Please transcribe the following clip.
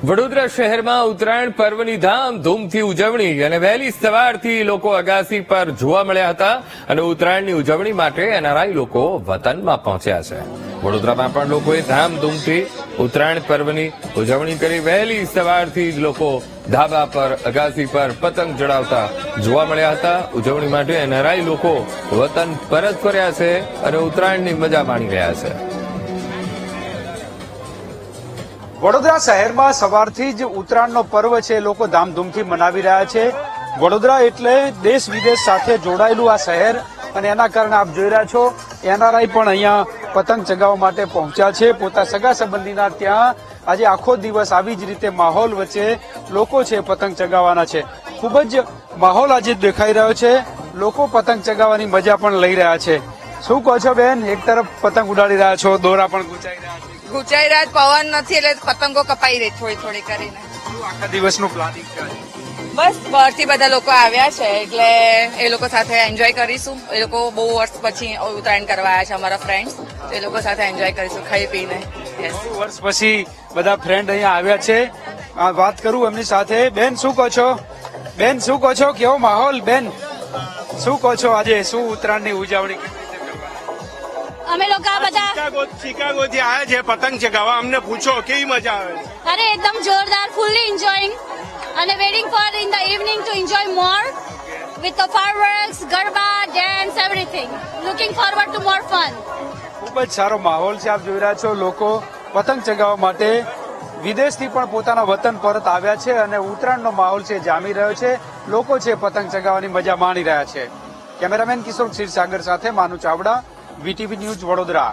વડોદરા શહેરમાં ઉત્તરાયણ પર્વની ધામધૂમથી ઉજવણી અને વહેલી સવારથી લોકો અગાસી પર જોવા મળ્યા હતા અને ઉત્તરાયણની ઉજવણી માટે એનઆરઆઈ લોકો વતનમાં પહોંચ્યા છે. વડોદરામાં પણ લોકોએ ધામધૂમથી ઉત્તરાયણ પર્વની ઉજવણી કરી. વહેલી સવારથી જ લોકો ધાબા પર અગાસી પર પતંગ ચડાવતા જોવા મળ્યા હતા. ઉજવણી માટે એનઆરઆઈ લોકો વતન પરત ફર્યા છે અને ઉત્તરાયણની મજા માણી રહ્યા છે. વડોદરા શહેરમાં સવારથી જ ઉત્તરાયણનો પર્વ છે લોકો ધામધૂમથી મનાવી રહ્યા છે. વડોદરા એટલે દેશ વિદેશ સાથે જોડાયેલું આ શહેર અને એના કારણે આપ જોઈ રહ્યા છો એનઆરઆઈ પણ અહીંયા પતંગ ચગાવવા માટે પહોંચ્યા છે. પોતા સગા સંબંધીના ત્યાં આજે આખો દિવસ આવી જ રીતે માહોલ વચ્ચે લોકો છે પતંગ ચગાવવાના છે. ખૂબ જ માહોલ આજે દેખાઈ રહ્યો છે. લોકો પતંગ ચગાવવાની મજા પણ લઈ રહ્યા છે. શું કહો છો બેન? એક તરફ પતંગ ઉડાડી રહ્યા છો, દોરા પણ ગુંચાઈ રહ્યા છે. ગુંચાઈ રાત પવન નથી એટલે પતંગો કપાઈ રહી થોડી થોડી કરીને. આખા દિવસનું પ્લાનિંગ છે? બસ બહારથી બધા લોકો આવ્યા છે એટલે એ લોકો સાથે એન્જોય કરીશું. એ લોકો બહુ વર્ષ પછી ઉત્તરાયણ કરવા આવ્યા છે અમારા ફ્રેન્ડ્સ. એ લોકો સાથે એન્જોય કરીશું ખાઈ પીને. બહુ વર્ષ પછી બધા ફ્રેન્ડ અહીંયા આવ્યા છે. વાત કરું એમની સાથે. બેન શું કહો છો? બેન શું કહો છો? કેવો માહોલ? બેન શું કહો છો? આજે શું ઉત્તરાયણની ઉજવણી? અમે લોકો આ બધા શિકાગો થી આવ્યા છે પતંગ ચગાવવા. અમને પૂછો કેવી મજા આવે છે? અરે એકદમ જોરદાર, ફુલ્લી એન્જોયિંગ અને waiting for in the evening to enjoy more with the fireworks, garba, dance, everything. Looking forward to more fun. ખૂબ જ સારો માહોલ છે. આપ જોઈ રહ્યા છો લોકો પતંગ ચગાવવા માટે વિદેશથી પણ પોતાના વતન પરત આવ્યા છે અને ઉત્તરાયણનો માહોલ છે જામી રહ્યો છે. લોકો છે પતંગ ચગાવવાની મજા માણી રહ્યા છે. કેમેરામેન કિશોર ક્ષીરસાગર સાથે માનુ ચાવડા, વીટીવી ન્યૂઝ, વડોદરા.